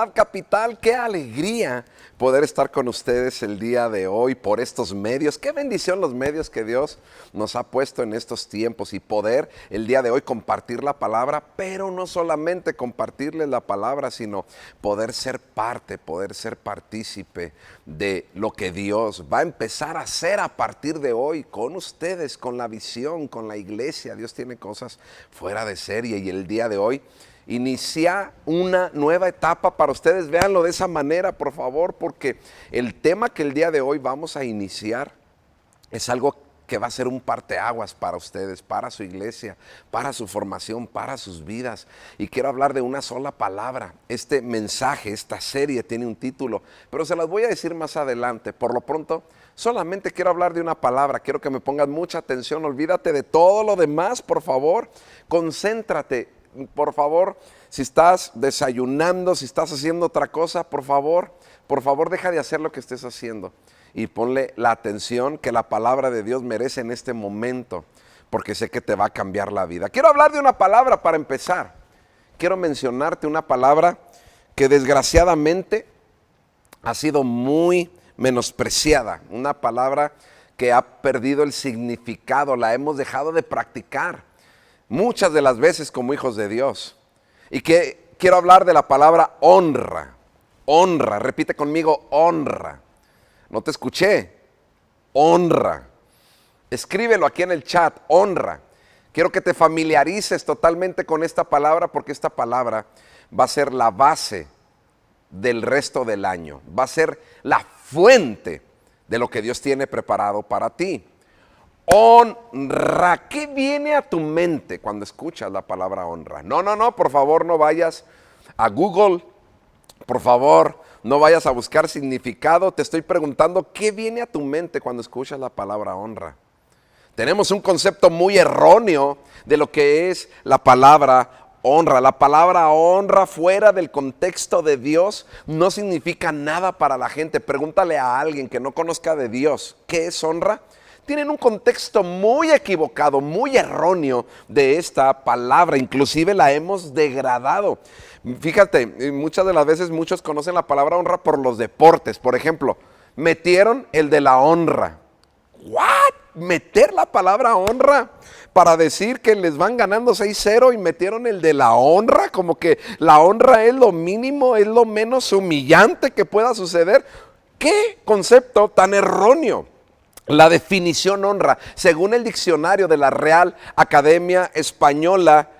Ciudad Capital. Qué alegría poder estar con ustedes el día de hoy por estos medios. Qué bendición los medios que Dios nos ha puesto en estos tiempos y poder el día de hoy compartir la palabra, pero no solamente compartirles la palabra, sino poder ser parte, poder ser partícipe de lo que Dios va a empezar a hacer a partir de hoy con ustedes, con la visión, con la iglesia. Dios tiene cosas fuera de serie y el día de hoy inicia una nueva etapa para ustedes. Véanlo de esa manera, por favor, porque el tema que el día de hoy vamos a iniciar es algo que va a ser un parteaguas para ustedes, para su iglesia, para su formación, para sus vidas. Y quiero hablar de una sola palabra. Este mensaje, esta serie tiene un título, pero se las voy a decir más adelante. Por lo pronto, solamente quiero hablar de una palabra. Quiero que me pongan mucha atención. Olvídate de todo lo demás, por favor. Concéntrate. Por favor, si estás desayunando, si estás haciendo otra cosa, por favor, deja de hacer lo que estés haciendo y ponle la atención que la palabra de Dios merece en este momento, porque sé que te va a cambiar la vida. Quiero hablar de una palabra para empezar. Quiero mencionarte una palabra que desgraciadamente ha sido muy menospreciada, una palabra que ha perdido el significado, la hemos dejado de practicar muchas de las veces como hijos de Dios. Y que quiero hablar de la palabra honra. Honra, repite conmigo, honra. No te escuché. Honra. Escríbelo aquí en el chat, honra. Quiero que te familiarices totalmente con esta palabra, porque esta palabra va a ser la base del resto del año. Va a ser la fuente de lo que Dios tiene preparado para ti. Honra. ¿Qué viene a tu mente cuando escuchas la palabra honra? No, por favor no vayas a Google, por favor no vayas a buscar significado. Te estoy preguntando, ¿qué viene a tu mente cuando escuchas la palabra honra? Tenemos un concepto muy erróneo de lo que es la palabra honra. La palabra honra fuera del contexto de Dios no significa nada para la gente. Pregúntale a alguien que no conozca de Dios, ¿qué es honra? Tienen un contexto muy equivocado, muy erróneo de esta palabra. Inclusive la hemos degradado. Fíjate, muchas de las veces muchos conocen la palabra honra por los deportes. Por ejemplo, metieron el de la honra. ¿What? Meter la palabra honra para decir que les van ganando 6-0 y metieron el de la honra, como que la honra es lo mínimo, es lo menos humillante que pueda suceder. ¿Qué concepto tan erróneo? La definición honra, según el diccionario de la Real Academia Española,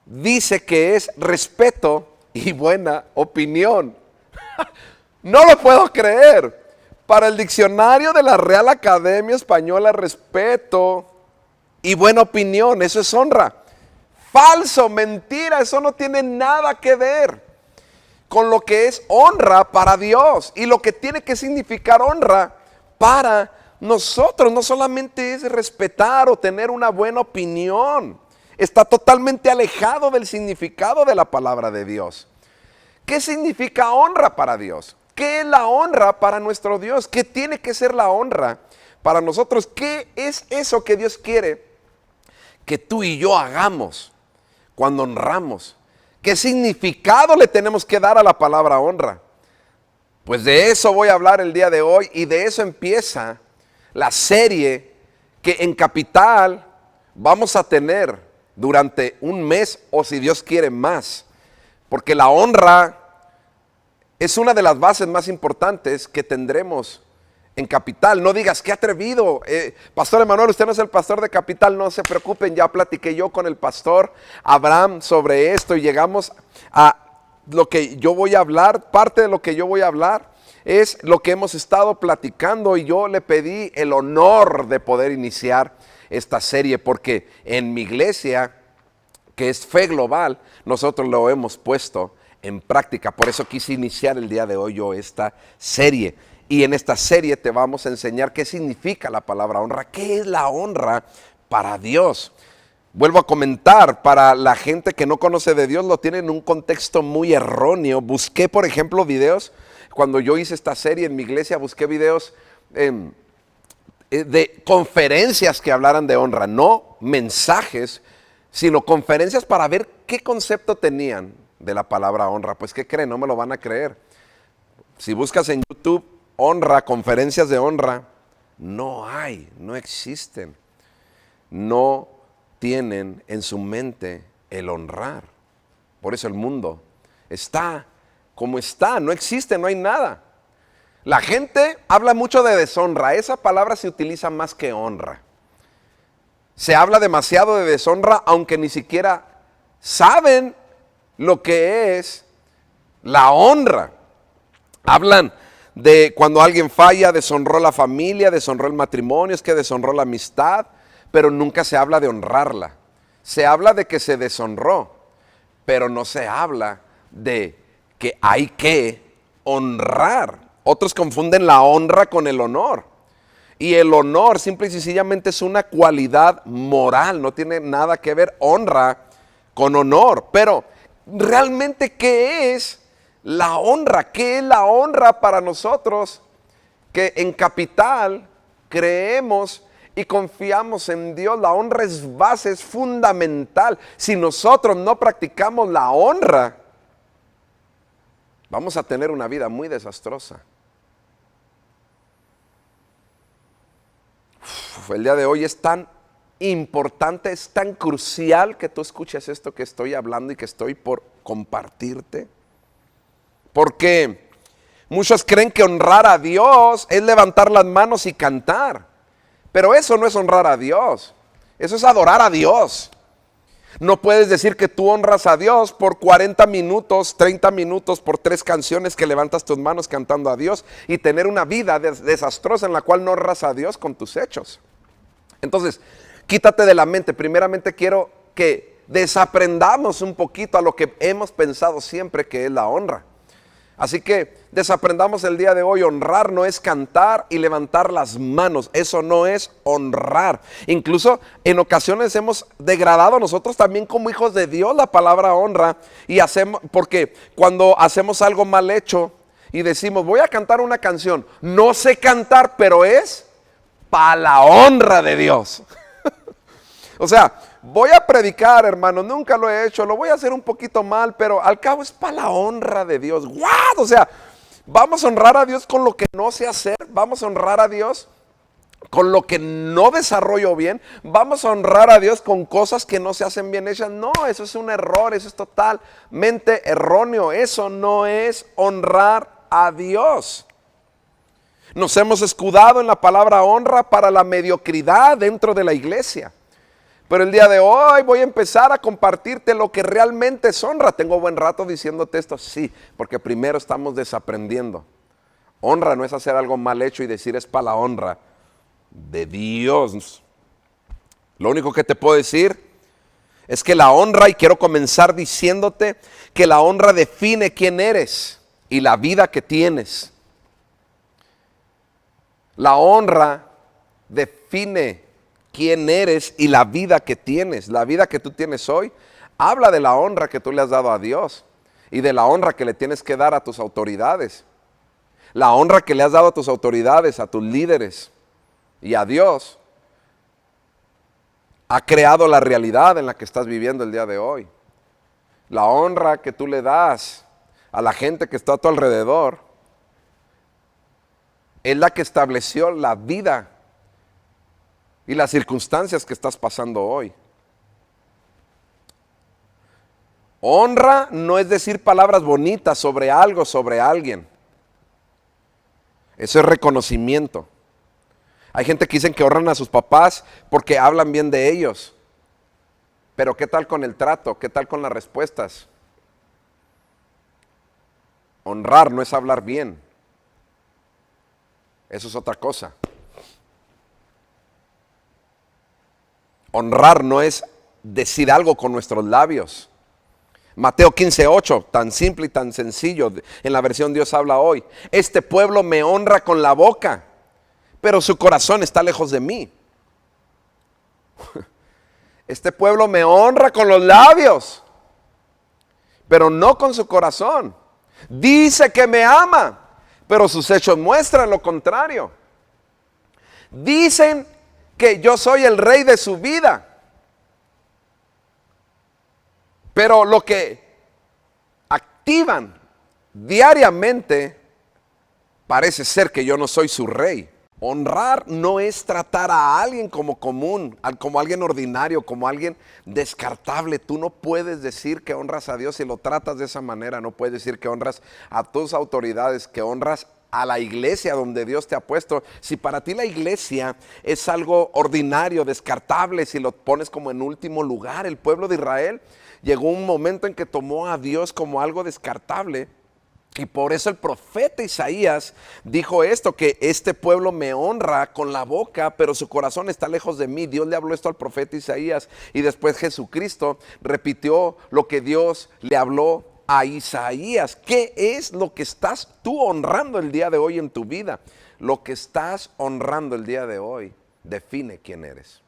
dice que es respeto y buena opinión. No lo puedo creer. Para el diccionario de la Real Academia Española, respeto y buena opinión, eso es honra. Falso, mentira, eso no tiene nada que ver con lo que es honra para Dios y lo que tiene que significar honra para nosotros. No solamente es respetar o tener una buena opinión, está totalmente alejado del significado de la palabra de Dios. ¿Qué significa honra para Dios? ¿Qué es la honra para nuestro Dios? ¿Qué tiene que ser la honra para nosotros? ¿Qué es eso que Dios quiere que tú y yo hagamos cuando honramos? ¿Qué significado le tenemos que dar a la palabra honra? Pues de eso voy a hablar el día de hoy, y de eso empieza la serie que en Capital vamos a tener durante un mes, o si Dios quiere más, porque la honra es una de las bases más importantes que tendremos en Capital. No digas, qué atrevido, Pastor Emanuel, usted no es el pastor de Capital. No se preocupen, ya platiqué yo con el pastor Abraham sobre esto y llegamos a lo que yo voy a hablar. Parte de lo que yo voy a hablar es lo que hemos estado platicando, y yo le pedí el honor de poder iniciar esta serie porque en mi iglesia, que es Fe Global, nosotros lo hemos puesto en práctica. Por eso quise iniciar el día de hoy yo esta serie, y en esta serie te vamos a enseñar qué significa la palabra honra, qué es la honra para Dios. Vuelvo a comentar, para la gente que no conoce de Dios, lo tiene en un contexto muy erróneo. Busqué, por ejemplo, videos. Cuando yo hice esta serie en mi iglesia, busqué videos de conferencias que hablaran de honra, no mensajes, sino conferencias para ver qué concepto tenían. de la palabra honra. Pues ¿qué creen? No me lo van a creer. Si buscas en YouTube honra, conferencias de honra, no hay, no existen. No tienen en su mente el honrar. Por eso el mundo está como está, no existe, no hay nada. La gente habla mucho de deshonra, esa palabra se utiliza más que honra. Se habla demasiado de deshonra, aunque ni siquiera saben lo que es la honra. Hablan de cuando alguien falla, deshonró la familia, deshonró el matrimonio, es que deshonró la amistad, pero nunca se habla de honrarla. Se habla de que se deshonró, pero no se habla de que hay que honrar. Otros confunden la honra con el honor. Y el honor simple y sencillamente es una cualidad moral, no tiene nada que ver honra con honor. Pero realmente, ¿qué es la honra? ¿Qué es la honra para nosotros que en Capital creemos y confiamos en Dios? La honra es base, es fundamental. Si nosotros no practicamos la honra, vamos a tener una vida muy desastrosa. El día de hoy es tan importante, es tan crucial que tú escuches esto que estoy hablando y que estoy por compartirte. Porque muchos creen que honrar a Dios es levantar las manos y cantar. Pero eso no es honrar a Dios. Eso es adorar a Dios. No puedes decir que tú honras a Dios por 40 minutos, 30 minutos, por 3 canciones que levantas tus manos cantando a Dios y tener una vida desastrosa en la cual no honras a Dios con tus hechos. Entonces, quítate de la mente. Primeramente quiero que desaprendamos un poquito a lo que hemos pensado siempre que es la honra. Así que desaprendamos el día de hoy. Honrar no es cantar y levantar las manos. Eso no es honrar. Incluso en ocasiones hemos degradado nosotros también como hijos de Dios la palabra honra. Y hacemos, porque cuando hacemos algo mal hecho y decimos, voy a cantar una canción. No sé cantar, pero es para la honra de Dios. O sea, voy a predicar, hermano, nunca lo he hecho, lo voy a hacer un poquito mal, pero al cabo es para la honra de Dios. ¡Guau! O sea, vamos a honrar a Dios con lo que no sé hacer, vamos a honrar a Dios con lo que no desarrollo bien, vamos a honrar a Dios con cosas que no se hacen bien hechas. No, eso es un error, eso es totalmente erróneo, eso no es honrar a Dios. Nos hemos escudado en la palabra honra para la mediocridad dentro de la iglesia. Pero el día de hoy voy a empezar a compartirte lo que realmente es honra. Tengo buen rato diciéndote esto, sí, porque primero estamos desaprendiendo. Honra no es hacer algo mal hecho y decir es para la honra de Dios. Lo único que te puedo decir es que la honra, y quiero comenzar diciéndote que la honra define quién eres y la vida que tienes. La honra define quién eres y la vida que tienes. La vida que tú tienes hoy habla de la honra que tú le has dado a Dios y de la honra que le tienes que dar a tus autoridades. La honra que le has dado a tus autoridades, a tus líderes y a Dios ha creado la realidad en la que estás viviendo el día de hoy. La honra que tú le das a la gente que está a tu alrededor es la que estableció la vida y las circunstancias que estás pasando hoy. Honra no es decir palabras bonitas sobre algo, sobre alguien. Eso es reconocimiento. Hay gente que dicen que honran a sus papás porque hablan bien de ellos. Pero ¿qué tal con el trato? ¿Qué tal con las respuestas? Honrar no es hablar bien. Eso es otra cosa. Honrar no es decir algo con nuestros labios. Mateo 15:8, tan simple y tan sencillo, en la versión Dios habla hoy. Este pueblo me honra con la boca, pero su corazón está lejos de mí. Este pueblo me honra con los labios, pero no con su corazón. Dice que me ama, pero sus hechos muestran lo contrario. Dicen que yo soy el rey de su vida, pero lo que activan diariamente, parece ser que yo no soy su rey. Honrar no es tratar a alguien como común, como alguien ordinario, como alguien descartable. Tú no puedes decir que honras a Dios si lo tratas de esa manera. No puedes decir que honras a tus autoridades, que honras a la iglesia donde Dios te ha puesto. Si para ti la iglesia es algo ordinario, descartable, si lo pones como en último lugar, el pueblo de Israel llegó un momento en que tomó a Dios como algo descartable. Y por eso el profeta Isaías dijo esto, que este pueblo me honra con la boca, pero su corazón está lejos de mí. Dios le habló esto al profeta Isaías y después Jesucristo repitió lo que Dios le habló a Isaías. ¿Qué es lo que estás tú honrando el día de hoy en tu vida? Lo que estás honrando el día de hoy define quién eres.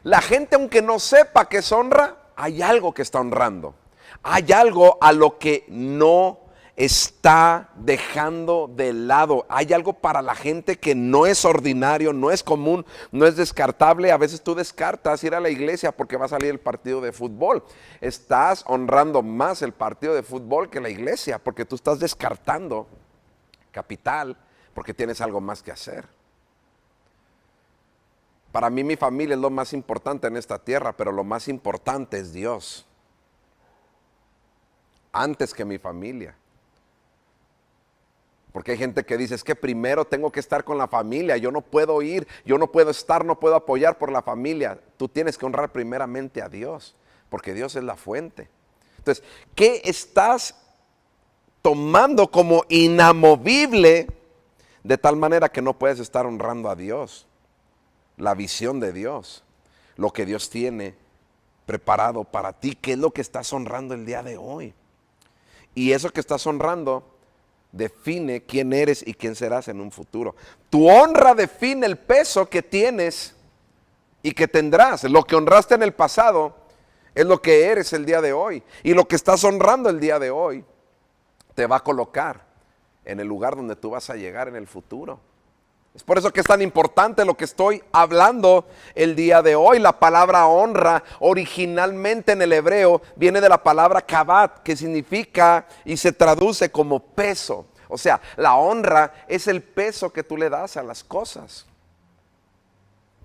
La gente, aunque no sepa que es honra, hay algo que está honrando. Hay algo a lo que no está dejando de lado. Hay algo para la gente que no es ordinario, no es común, no es descartable. A veces tú descartas ir a la iglesia porque va a salir el partido de fútbol. Estás honrando más el partido de fútbol que la iglesia porque tú estás descartando capital porque tienes algo más que hacer. Para mí mi familia es lo más importante en esta tierra, pero lo más importante es Dios. Antes que mi familia. Porque hay gente que dice, es que primero tengo que estar con la familia, yo no puedo ir, yo no puedo estar, no puedo apoyar por la familia. Tú tienes que honrar primeramente a Dios, porque Dios es la fuente. Entonces, ¿qué estás tomando como inamovible de tal manera que no puedes estar honrando a Dios? La visión de Dios, lo que Dios tiene preparado para ti, ¿qué es lo que estás honrando el día de hoy? Y eso que estás honrando define quién eres y quién serás en un futuro. Tu honra define el peso que tienes y que tendrás. Lo que honraste en el pasado es lo que eres el día de hoy. Y lo que estás honrando el día de hoy te va a colocar en el lugar donde tú vas a llegar en el futuro. Es por eso que es tan importante lo que estoy hablando el día de hoy. La palabra honra originalmente en el hebreo viene de la palabra kabat, que significa y se traduce como peso. O sea, la honra es el peso que tú le das a las cosas.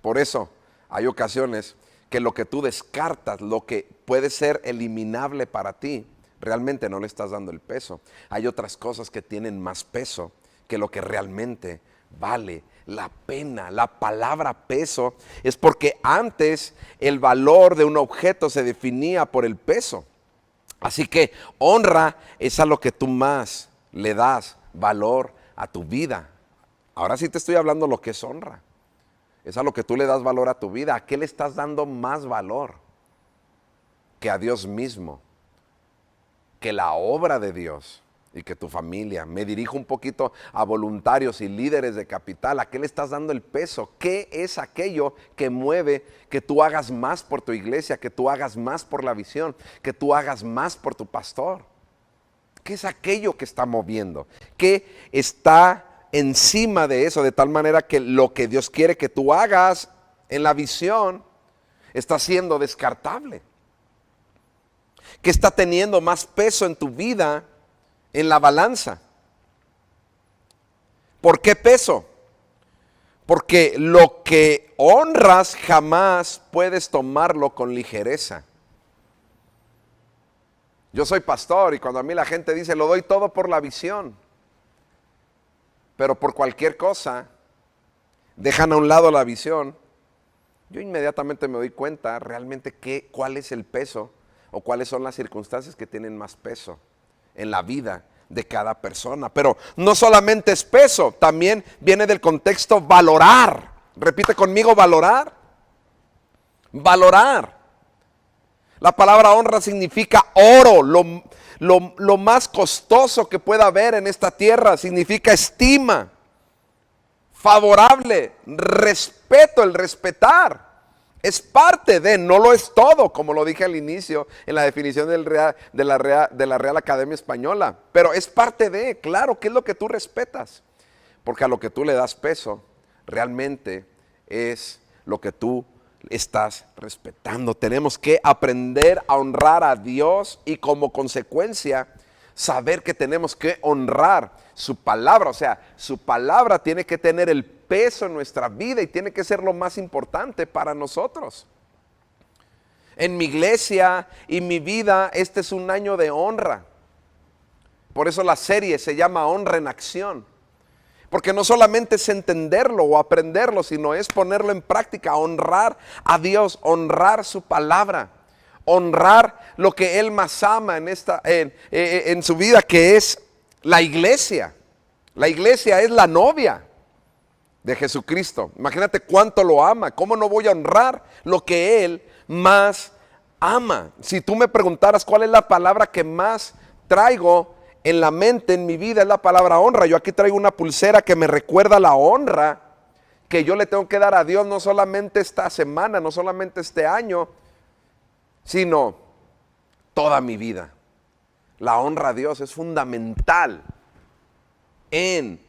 Por eso hay ocasiones que lo que tú descartas, lo que puede ser eliminable para ti, realmente no le estás dando el peso. Hay otras cosas que tienen más peso que lo que realmente vale la pena. La palabra peso es porque antes el valor de un objeto se definía por el peso. Así que honra es a lo que tú más le das valor a tu vida. Ahora sí te estoy hablando lo que es honra. Es a lo que tú le das valor a tu vida. ¿A qué le estás dando más valor? Que a Dios mismo, que la obra de Dios y que tu familia. Me dirijo un poquito a voluntarios y líderes de capital. ¿A qué le estás dando el peso? ¿Qué es aquello que mueve que tú hagas más por tu iglesia, que tú hagas más por la visión, que tú hagas más por tu pastor? ¿Qué es aquello que está moviendo? ¿Qué está encima de eso? De tal manera que lo que Dios quiere que tú hagas en la visión está siendo descartable. ¿Qué está teniendo más peso en tu vida en la balanza? ¿Por qué peso? Porque lo que honras jamás puedes tomarlo con ligereza. Yo soy pastor y cuando a mí la gente dice, lo doy todo por la visión, pero por cualquier cosa dejan a un lado la visión, yo inmediatamente me doy cuenta realmente cuál es el peso o cuáles son las circunstancias que tienen más peso en la vida de cada persona. Pero no solamente es peso, también viene del contexto valorar. Repite conmigo, valorar. Valorar. La palabra honra significa oro, lo más costoso que pueda haber en esta tierra. Significa estima, favorable, respeto, el respetar. Es parte de, no lo es todo, como lo dije al inicio en la definición de la Real Academia Española. Pero es parte de, claro, ¿qué es lo que tú respetas? Porque a lo que tú le das peso, realmente es lo que tú estás respetando. Tenemos que aprender a honrar a Dios y como consecuencia saber que tenemos que honrar su palabra. O sea, su palabra tiene que tener el peso en nuestra vida y tiene que ser lo más importante para nosotros. En mi iglesia y mi vida, este es un año de honra. Por eso la serie se llama Honra en Acción. Porque no solamente es entenderlo o aprenderlo, sino es ponerlo en práctica, honrar a Dios, honrar su palabra, honrar lo que Él más ama en su vida, que es la iglesia. La iglesia es la novia de Jesucristo. Imagínate cuánto lo ama. ¿Cómo no voy a honrar lo que Él más ama? Si tú me preguntaras cuál es la palabra que más traigo en la mente, en mi vida, es la palabra honra. Yo aquí traigo una pulsera que me recuerda la honra que yo le tengo que dar a Dios, no solamente esta semana, no solamente este año, sino toda mi vida. La honra a Dios es fundamental en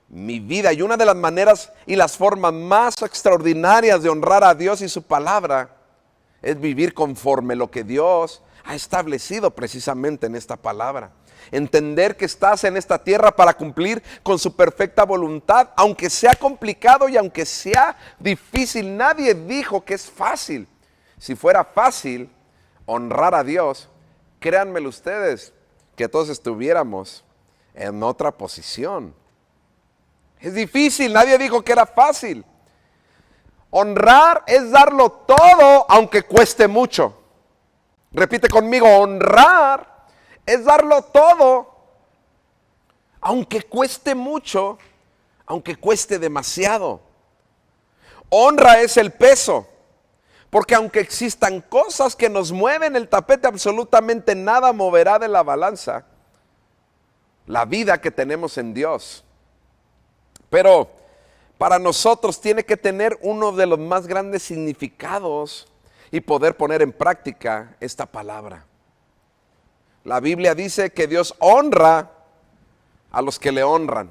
mi vida, y una de las maneras y las formas más extraordinarias de honrar a Dios y su palabra es vivir conforme lo que Dios ha establecido precisamente en esta palabra. Entender que estás en esta tierra para cumplir con su perfecta voluntad, aunque sea complicado y aunque sea difícil. Nadie dijo que es fácil. Si fuera fácil honrar a Dios, créanmelo ustedes, que todos estuviéramos en otra posición. Es difícil, nadie dijo que era fácil. Honrar es darlo todo, aunque cueste mucho. Repite conmigo, honrar es darlo todo, aunque cueste mucho, aunque cueste demasiado. Honra es el peso, porque aunque existan cosas que nos mueven el tapete, absolutamente nada moverá de la balanza la vida que tenemos en Dios. Pero para nosotros tiene que tener uno de los más grandes significados y poder poner en práctica esta palabra. La Biblia dice que Dios honra a los que le honran.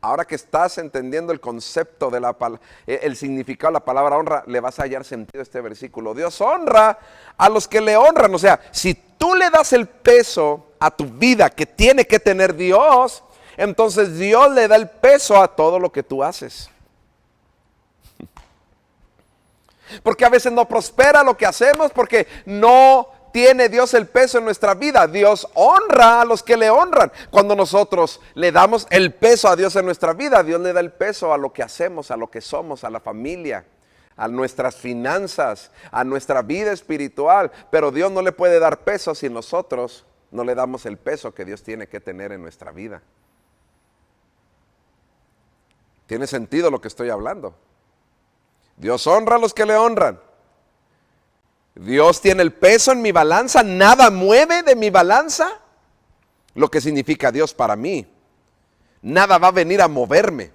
Ahora que estás entendiendo el concepto de el significado de la palabra honra, le vas a hallar sentido a este versículo. Dios honra a los que le honran. O sea, si tú le das el peso a tu vida que tiene que tener Dios, entonces Dios le da el peso a todo lo que tú haces. Porque a veces no prospera lo que hacemos porque no tiene Dios el peso en nuestra vida. Dios honra a los que le honran. Cuando nosotros le damos el peso a Dios en nuestra vida, Dios le da el peso a lo que hacemos, a lo que somos, a la familia, a nuestras finanzas, a nuestra vida espiritual. Pero Dios no le puede dar peso si nosotros no le damos el peso que Dios tiene que tener en nuestra vida. ¿Tiene sentido lo que estoy hablando? Dios honra a los que le honran. Dios tiene el peso en mi balanza, nada mueve de mi balanza lo que significa Dios para mí. Nada va a venir a moverme.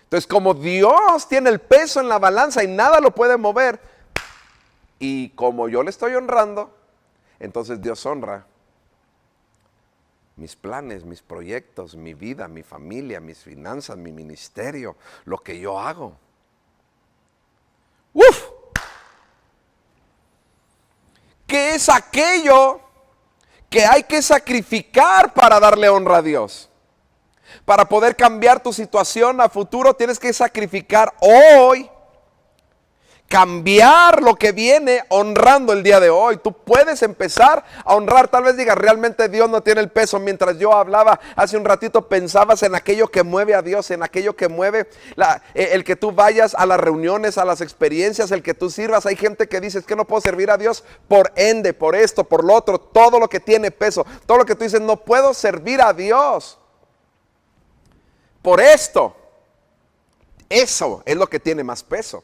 Entonces, como Dios tiene el peso en la balanza y nada lo puede mover, y como yo le estoy honrando, entonces Dios honra mis planes, mis proyectos, mi vida, mi familia, mis finanzas, mi ministerio, lo que yo hago. ¡Uf! ¿Qué es aquello que hay que sacrificar para darle honra a Dios? Para poder cambiar tu situación a futuro, tienes que sacrificar hoy, cambiar lo que viene honrando el día de hoy. Tú puedes empezar a honrar. Tal vez digas, realmente Dios no tiene el peso. Mientras yo hablaba hace un ratito, pensabas en aquello que mueve a Dios, en aquello que mueve el que tú vayas a las reuniones, a las experiencias, el que tú sirvas. Hay gente que dice, es que no puedo servir a Dios por ende, por esto, por lo otro. Todo lo que tiene peso, todo lo que tú dices, no puedo servir a Dios por esto. Eso es lo que tiene más peso.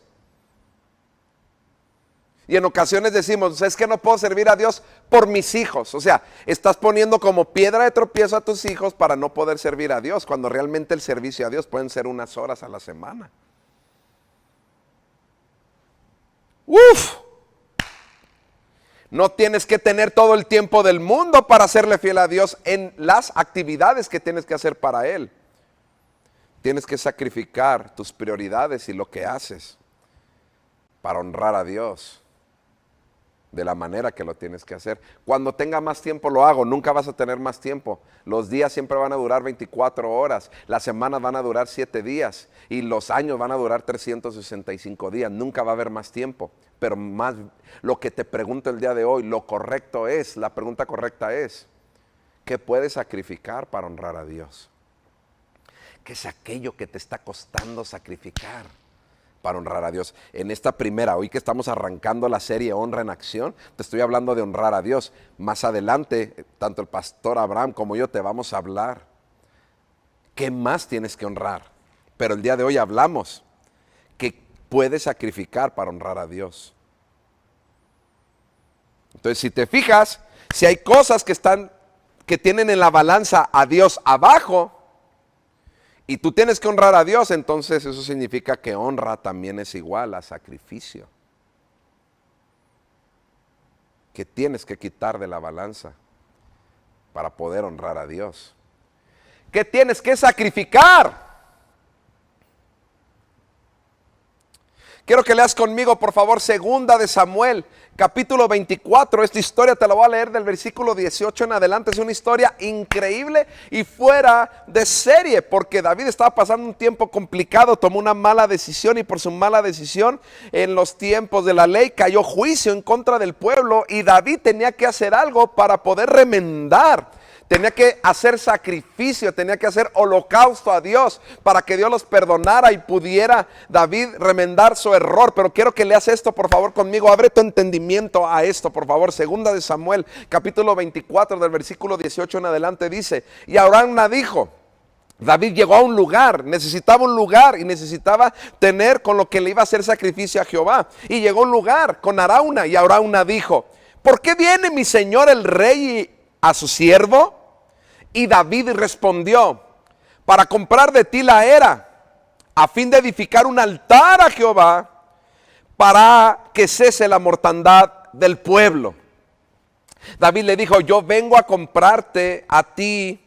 Y en ocasiones decimos, es que no puedo servir a Dios por mis hijos. O sea, estás poniendo como piedra de tropiezo a tus hijos para no poder servir a Dios, cuando realmente el servicio a Dios pueden ser unas horas a la semana. ¡Uf! No tienes que tener todo el tiempo del mundo para serle fiel a Dios en las actividades que tienes que hacer para Él. Tienes que sacrificar tus prioridades y lo que haces para honrar a Dios. de la manera que lo tienes que hacer. Cuando tenga más tiempo lo hago, nunca vas a tener más tiempo. Los días siempre van a durar 24 horas, las semanas van a durar 7 días y los años van a durar 365 días. Nunca va a haber más tiempo. Pero más lo que te pregunto el día de hoy, la pregunta correcta es, ¿qué puedes sacrificar para honrar a Dios? ¿Qué es aquello que te está costando sacrificar para honrar a Dios? En esta primera, hoy que estamos arrancando la serie Honra en Acción, te estoy hablando de honrar a Dios. Más adelante, tanto el pastor Abraham como yo te vamos a hablar. ¿Qué más tienes que honrar? Pero el día de hoy hablamos que puedes sacrificar para honrar a Dios. Entonces, si te fijas, si hay cosas que tienen en la balanza a Dios abajo, y tú tienes que honrar a Dios, entonces eso significa que honra también es igual a sacrificio. Que tienes que quitar de la balanza para poder honrar a Dios. ¿Qué tienes que sacrificar? Quiero que leas conmigo, por favor, segunda de Samuel, capítulo 24. Esta historia te la voy a leer del versículo 18 en adelante. Es una historia increíble y fuera de serie, porque David estaba pasando un tiempo complicado, tomó una mala decisión y por su mala decisión en los tiempos de la ley cayó juicio en contra del pueblo y David tenía que hacer algo para poder remendar. Tenía que hacer sacrificio, tenía que hacer holocausto a Dios para que Dios los perdonara y pudiera David remendar su error. Pero quiero que leas esto, por favor, conmigo. Abre tu entendimiento a esto, por favor. Segunda de Samuel, capítulo 24, del versículo 18 en adelante, dice: y Arauna dijo, David llegó a un lugar, necesitaba un lugar y necesitaba tener con lo que le iba a hacer sacrificio a Jehová. Y llegó a un lugar con Arauna y Arauna dijo: ¿por qué viene mi señor el rey a su siervo? Y David respondió: para comprar de ti la era, a fin de edificar un altar a Jehová, para que cese la mortandad del pueblo. David le dijo: yo vengo a comprarte a ti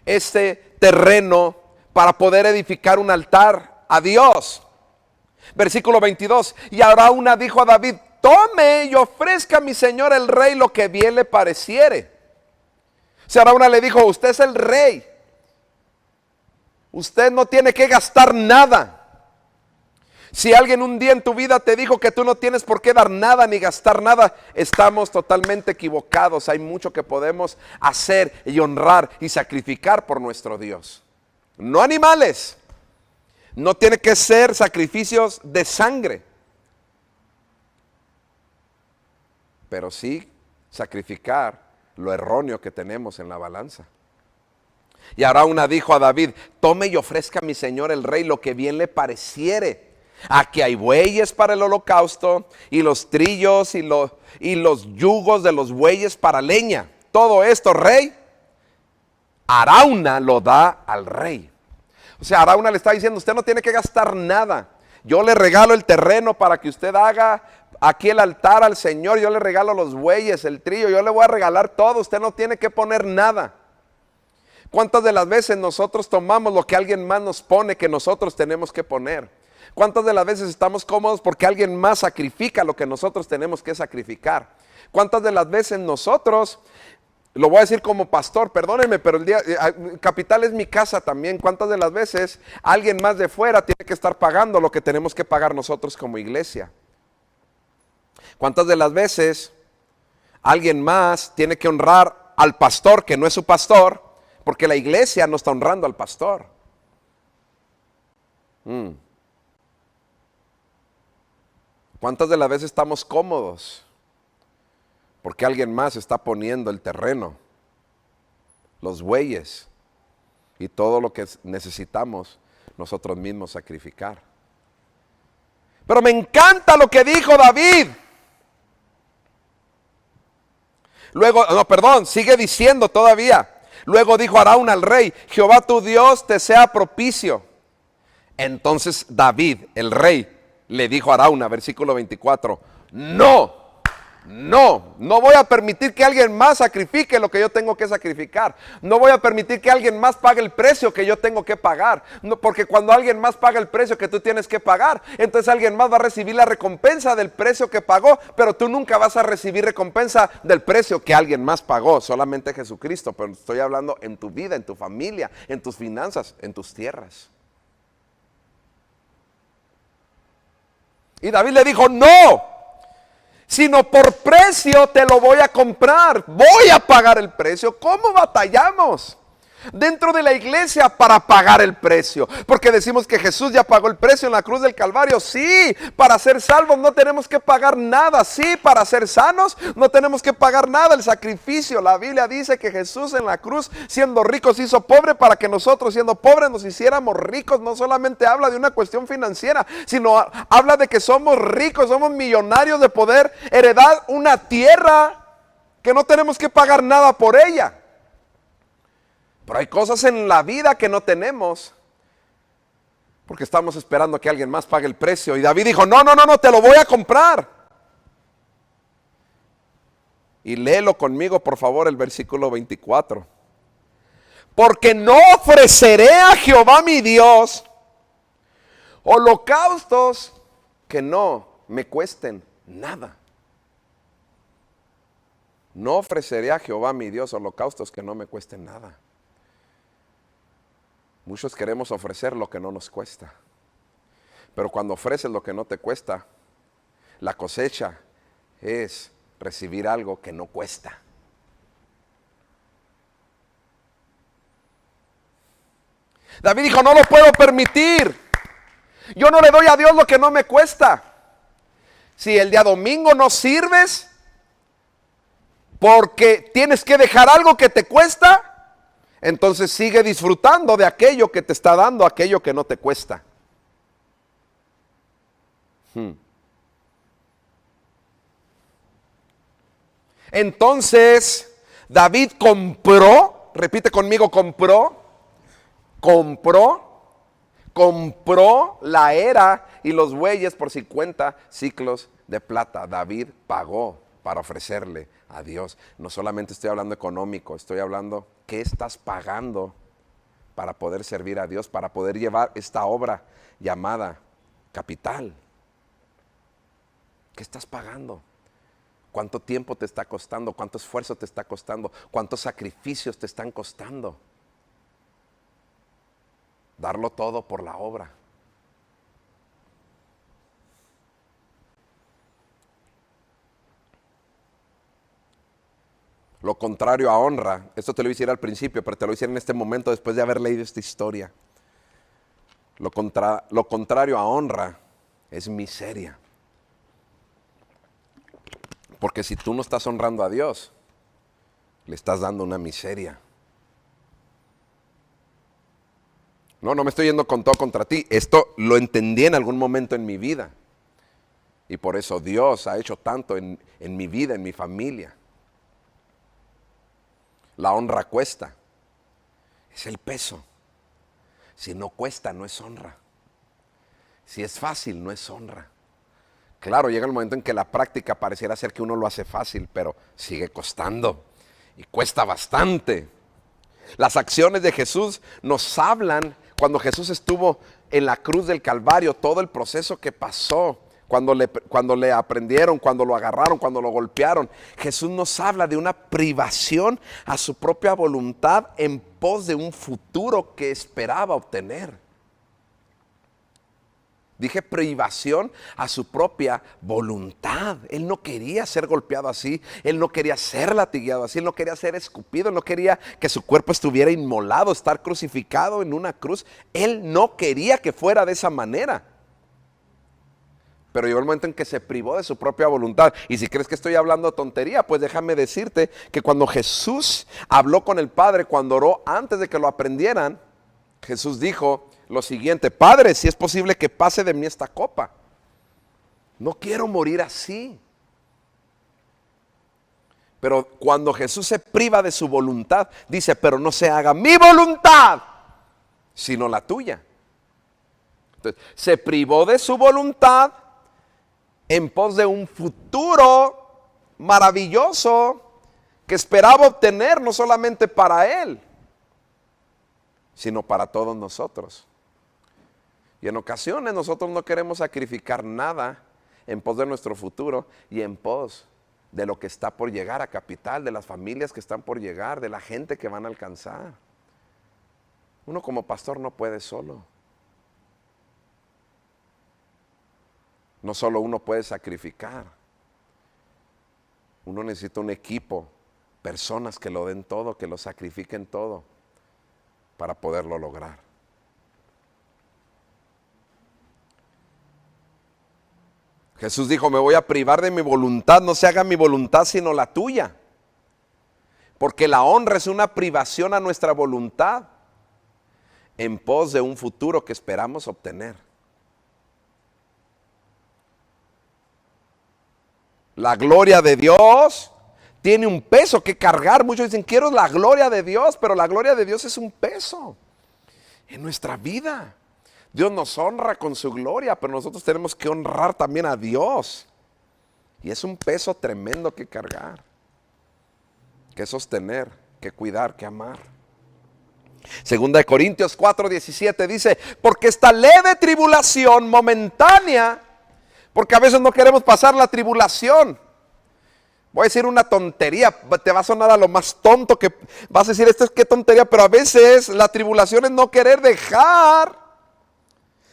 este terreno para poder edificar un altar a Dios. Versículo 22, y Arauna dijo a David: tome y ofrezca a mi señor el rey lo que bien le pareciere. Si Arauna le dijo: usted es el rey, usted no tiene que gastar nada. Si alguien un día en tu vida te dijo que tú no tienes por qué dar nada ni gastar nada, estamos totalmente equivocados. Hay mucho que podemos hacer y honrar y sacrificar por nuestro Dios. No animales, no tiene que ser sacrificios de sangre, pero sí sacrificar lo erróneo que tenemos en la balanza. Y Arauna dijo a David: tome y ofrezca a mi señor el rey lo que bien le pareciere. Aquí hay bueyes para el holocausto y los trillos y los yugos de los bueyes para leña. Todo esto, rey, Arauna lo da al rey. O sea, Arauna le está diciendo: usted no tiene que gastar nada. Yo le regalo el terreno para que usted haga aquí el altar al Señor. Yo le regalo los bueyes, el trillo, yo le voy a regalar todo. Usted no tiene que poner nada. ¿Cuántas de las veces nosotros tomamos lo que alguien más nos pone que nosotros tenemos que poner? ¿Cuántas de las veces estamos cómodos porque alguien más sacrifica lo que nosotros tenemos que sacrificar? ¿Cuántas de las veces nosotros, lo voy a decir como pastor, perdónenme, pero Capital es mi casa también. ¿Cuántas de las veces alguien más de fuera tiene que estar pagando lo que tenemos que pagar nosotros como iglesia? ¿Cuántas de las veces alguien más tiene que honrar al pastor que no es su pastor porque la iglesia no está honrando al pastor? ¿Cuántas de las veces estamos cómodos porque alguien más está poniendo el terreno, los bueyes y todo lo que necesitamos nosotros mismos sacrificar? Pero me encanta lo que dijo David. Luego, sigue diciendo todavía. Luego dijo Arauna al rey: Jehová tu Dios te sea propicio. Entonces David, el rey, le dijo a Arauna, versículo 24: no, No, no voy a permitir que alguien más sacrifique lo que yo tengo que sacrificar. No voy a permitir que alguien más pague el precio que yo tengo que pagar. No, porque cuando alguien más paga el precio que tú tienes que pagar, entonces alguien más va a recibir la recompensa del precio que pagó, pero tú nunca vas a recibir recompensa del precio que alguien más pagó, solamente Jesucristo. Pero estoy hablando en tu vida, en tu familia, en tus finanzas, en tus tierras. Y David le dijo, no, sino por precio te lo voy a comprar, voy a pagar el precio. ¿Cómo batallamos dentro de la iglesia para pagar el precio? Porque decimos que Jesús ya pagó el precio en la cruz del Calvario. Sí, para ser salvos no tenemos que pagar nada. Sí, para ser sanos no tenemos que pagar nada. El sacrificio, la Biblia dice que Jesús en la cruz, siendo rico, se hizo pobre para que nosotros, siendo pobres, nos hiciéramos ricos. No solamente habla de una cuestión financiera, sino habla de que somos ricos, somos millonarios de poder heredar una tierra que no tenemos que pagar nada por ella. Pero hay cosas en la vida que no tenemos porque estamos esperando que alguien más pague el precio. Y David dijo, no, te lo voy a comprar. Y léelo conmigo, por favor, el versículo 24. Porque no ofreceré a Jehová mi Dios holocaustos que no me cuesten nada. No ofreceré a Jehová mi Dios holocaustos que no me cuesten nada. Muchos queremos ofrecer lo que no nos cuesta. Pero cuando ofreces lo que no te cuesta, la cosecha es recibir algo que no cuesta. David dijo, no lo puedo permitir. Yo no le doy a Dios lo que no me cuesta. Si el día domingo no sirves porque tienes que dejar algo que te cuesta, entonces sigue disfrutando de aquello que te está dando, aquello que no te cuesta. Entonces David compró, repite conmigo, compró la era y los bueyes por 50 siclos de plata. David pagó para ofrecerle a Dios. No solamente estoy hablando económico, estoy hablando qué estás pagando para poder servir a Dios, para poder llevar esta obra llamada capital. ¿Qué estás pagando? ¿Cuánto tiempo te está costando? ¿Cuánto esfuerzo te está costando? ¿Cuántos sacrificios te están costando? Darlo todo por la obra. Lo contrario a honra, esto te lo hiciera al principio, pero te lo hiciera en este momento después de haber leído esta historia. Lo contrario a honra es miseria. Porque si tú no estás honrando a Dios, le estás dando una miseria. No me estoy yendo con todo contra ti. Esto lo entendí en algún momento en mi vida. Y por eso Dios ha hecho tanto en mi vida, en mi familia. La honra cuesta. Es el peso. Si no cuesta, no es honra. Si es fácil, no es honra. Claro, llega el momento en que la práctica pareciera ser que uno lo hace fácil, pero sigue costando. Y cuesta bastante. Las acciones de Jesús nos hablan, cuando Jesús estuvo en la cruz del Calvario, todo el proceso que pasó. Cuando le aprendieron, cuando lo agarraron, cuando lo golpearon, Jesús nos habla de una privación a su propia voluntad en pos de un futuro que esperaba obtener. Dije privación a su propia voluntad. Él no quería ser golpeado así, él no quería ser latigueado así, él no quería ser escupido, él no quería que su cuerpo estuviera inmolado, estar crucificado en una cruz. Él no quería que fuera de esa manera. Pero llegó el momento en que se privó de su propia voluntad. Y si crees que estoy hablando tontería, pues déjame decirte que cuando Jesús habló con el Padre, cuando oró antes de que lo aprendieran, Jesús dijo lo siguiente: Padre, si es posible que pase de mí esta copa. No quiero morir así. Pero cuando Jesús se priva de su voluntad, dice, pero no se haga mi voluntad, sino la tuya. Entonces, se privó de su voluntad en pos de un futuro maravilloso que esperaba obtener no solamente para él, sino para todos nosotros. Y en ocasiones nosotros no queremos sacrificar nada en pos de nuestro futuro y en pos de lo que está por llegar a Capital, de las familias que están por llegar, de la gente que van a alcanzar. Uno como pastor no puede solo. No solo uno puede sacrificar. Uno necesita un equipo, personas que lo den todo, que lo sacrifiquen todo para poderlo lograr. Jesús dijo, me voy a privar de mi voluntad, no se haga mi voluntad sino la tuya. Porque la honra es una privación a nuestra voluntad en pos de un futuro que esperamos obtener. La gloria de Dios tiene un peso que cargar. Muchos dicen, quiero la gloria de Dios, pero la gloria de Dios es un peso en nuestra vida. Dios nos honra con su gloria, pero nosotros tenemos que honrar también a Dios. Y es un peso tremendo que cargar, que sostener, que cuidar, que amar. Segunda de Corintios 4:17 dice, porque esta leve tribulación momentánea, porque a veces no queremos pasar la tribulación. Voy a decir una tontería, te va a sonar a lo más tonto que vas a decir, esto es qué tontería, pero a veces la tribulación es no querer dejar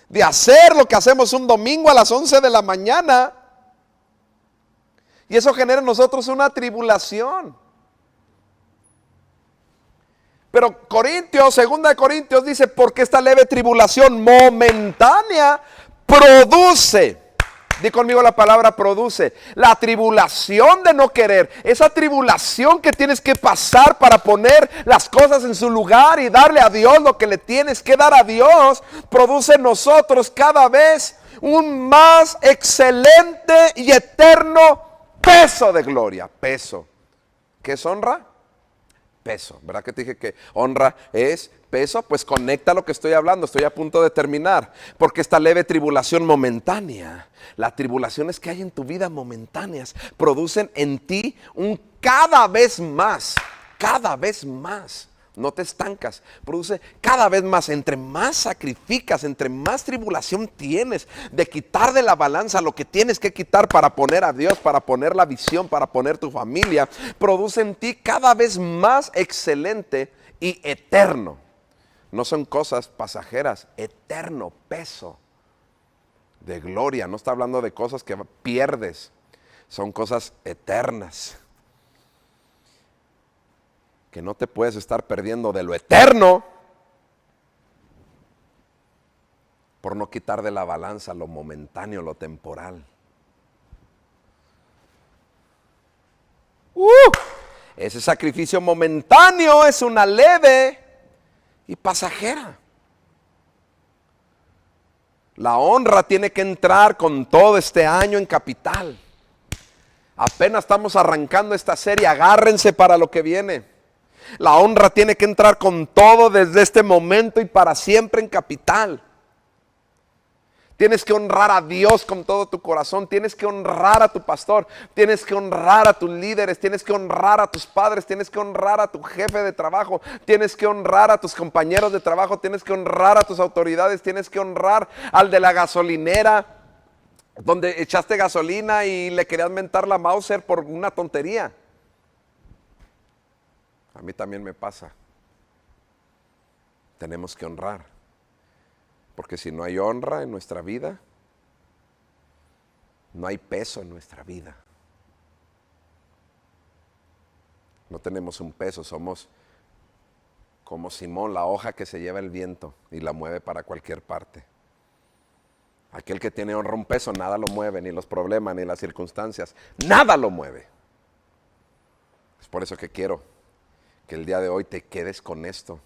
de hacer lo que hacemos un domingo a las 11 de la mañana. Y eso genera en nosotros una tribulación. Pero Corintios, segunda de Corintios dice, porque esta leve tribulación momentánea produce, di conmigo la palabra produce, la tribulación de no querer, esa tribulación que tienes que pasar para poner las cosas en su lugar y darle a Dios lo que le tienes que dar a Dios, produce en nosotros cada vez un más excelente y eterno peso de gloria. Peso. ¿Qué es honra? Peso. ¿Verdad que te dije que honra es peso? Pues conecta lo que estoy hablando. Estoy a punto de terminar. Porque esta leve tribulación momentánea, las tribulaciones que hay en tu vida momentáneas, producen en ti un cada vez más. No te estancas, produce cada vez más. Entre más sacrificas, entre más tribulación tienes de quitar de la balanza lo que tienes que quitar para poner a Dios, para poner la visión, para poner tu familia, produce en ti cada vez más excelente y eterno. No son cosas pasajeras, eterno peso de gloria. No está hablando de cosas que pierdes, son cosas eternas. Que no te puedes estar perdiendo de lo eterno por no quitar de la balanza lo momentáneo, lo temporal. Ese sacrificio momentáneo es una leve y pasajera. La honra tiene que entrar con todo este año en Capital. Apenas estamos arrancando esta serie, agárrense para lo que viene. La honra tiene que entrar con todo desde este momento y para siempre en Capital. Tienes que honrar a Dios con todo tu corazón. Tienes que honrar a tu pastor. Tienes que honrar a tus líderes. Tienes que honrar a tus padres. Tienes que honrar a tu jefe de trabajo. Tienes que honrar a tus compañeros de trabajo. Tienes que honrar a tus autoridades. Tienes que honrar al de la gasolinera donde echaste gasolina y le querías mentar la Mauser por una tontería. A mí también me pasa. Tenemos que honrar. Porque si no hay honra en nuestra vida, no hay peso en nuestra vida. No tenemos un peso, somos como Simón, la hoja que se lleva el viento y la mueve para cualquier parte. Aquel que tiene honra, un peso, nada lo mueve, ni los problemas, ni las circunstancias, nada lo mueve. Es por eso que quiero que el día de hoy te quedes con esto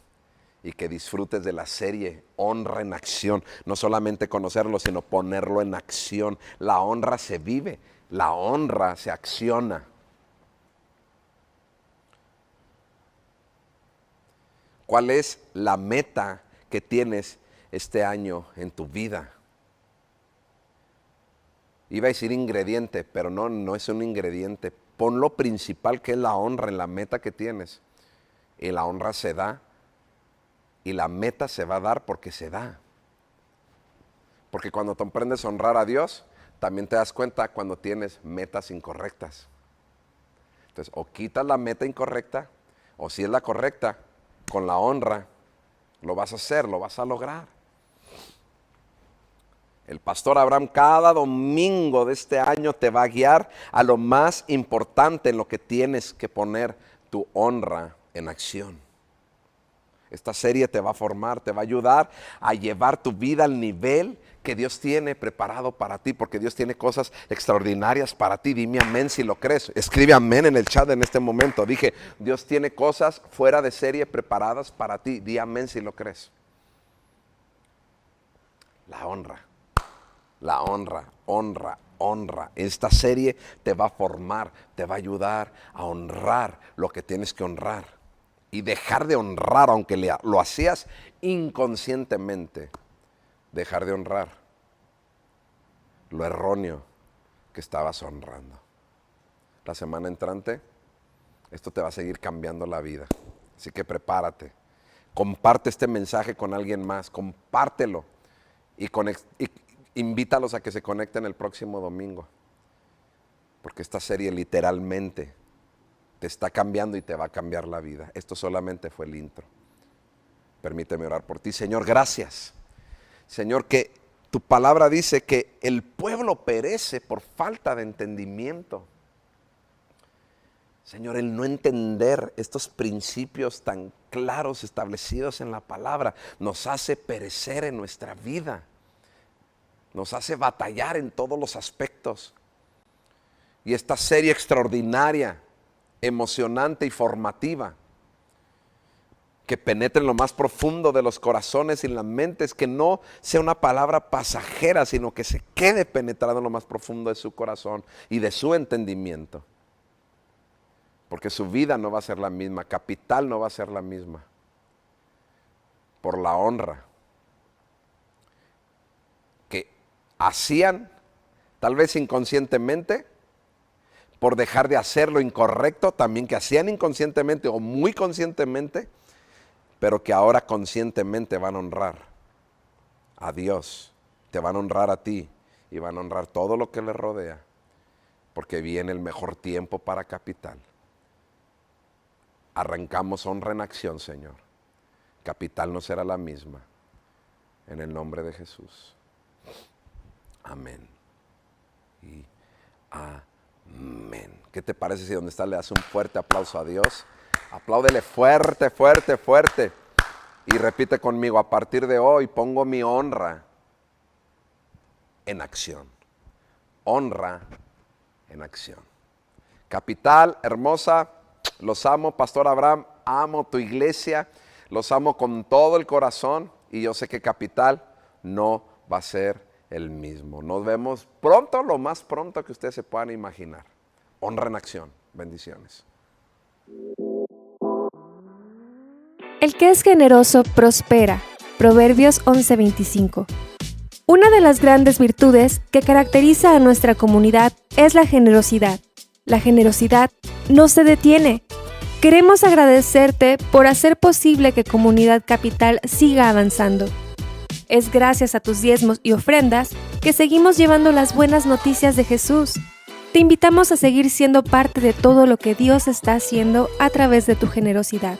y que disfrutes de la serie Honra en Acción. No solamente conocerlo, sino ponerlo en acción. La honra se vive, la honra se acciona. ¿Cuál es la meta que tienes este año en tu vida? Iba a decir ingrediente, pero no es un ingrediente Pon lo principal que es la honra en la meta que tienes. Y la honra se da. Y la meta se va a dar porque se da. Porque cuando te aprendes a honrar a Dios, también te das cuenta cuando tienes metas incorrectas. Entonces, o quitas la meta incorrecta, o si es la correcta, con la honra, lo vas a hacer, lo vas a lograr. El pastor Abraham cada domingo de este año te va a guiar a lo más importante en lo que tienes que poner tu honra en acción. Esta serie te va a formar, te va a ayudar a llevar tu vida al nivel que Dios tiene preparado para ti, porque Dios tiene cosas extraordinarias para ti. Dime amén si lo crees. Escribe amén en el chat en este momento. Dije, Dios tiene cosas fuera de serie preparadas para ti. Di amén si lo crees. La honra. La honra, honra, honra. Esta serie te va a formar, te va a ayudar a honrar lo que tienes que honrar. Y dejar de honrar, aunque lo hacías inconscientemente. Dejar de honrar lo erróneo que estabas honrando. La semana entrante, esto te va a seguir cambiando la vida. Así que prepárate. Comparte este mensaje con alguien más. Compártelo. Y invítalos a que se conecten el próximo domingo. Porque esta serie literalmente te está cambiando y te va a cambiar la vida. Esto solamente fue el intro. Permíteme orar por ti. Señor, gracias. Señor, que tu palabra dice que el pueblo perece por falta de entendimiento. Señor, el no entender estos principios tan claros establecidos en la palabra nos hace perecer en nuestra vida. Nos hace batallar en todos los aspectos. Y esta serie extraordinaria, emocionante y formativa, que penetre en lo más profundo de los corazones y las mentes, que no sea una palabra pasajera, sino que se quede penetrado en lo más profundo de su corazón y de su entendimiento. Porque su vida no va a ser la misma, Capital no va a ser la misma. Por la honra que hacían, tal vez inconscientemente, por dejar de hacer lo incorrecto, también que hacían inconscientemente o muy conscientemente, pero que ahora conscientemente van a honrar a Dios, te van a honrar a ti y van a honrar todo lo que les rodea, porque viene el mejor tiempo para Capital. Arrancamos honra en acción, Señor. Capital no será la misma. En el nombre de Jesús. Amén. Y amén. ¿Qué te parece si donde está le das un fuerte aplauso a Dios? Apláudele fuerte, fuerte, fuerte. Y repite conmigo, a partir de hoy pongo mi honra en acción. Honra en acción. Capital, hermosa, los amo, Pastor Abraham, amo tu iglesia, los amo con todo el corazón y yo sé que Capital no va a ser el mismo. Nos vemos pronto, lo más pronto que ustedes se puedan imaginar. Honra en acción. Bendiciones. El que es generoso prospera. Proverbios 11:25. Una de las grandes virtudes que caracteriza a nuestra comunidad es la generosidad. La generosidad no se detiene. Queremos agradecerte por hacer posible que Comunidad Capital siga avanzando. Es gracias a tus diezmos y ofrendas que seguimos llevando las buenas noticias de Jesús. Te invitamos a seguir siendo parte de todo lo que Dios está haciendo a través de tu generosidad.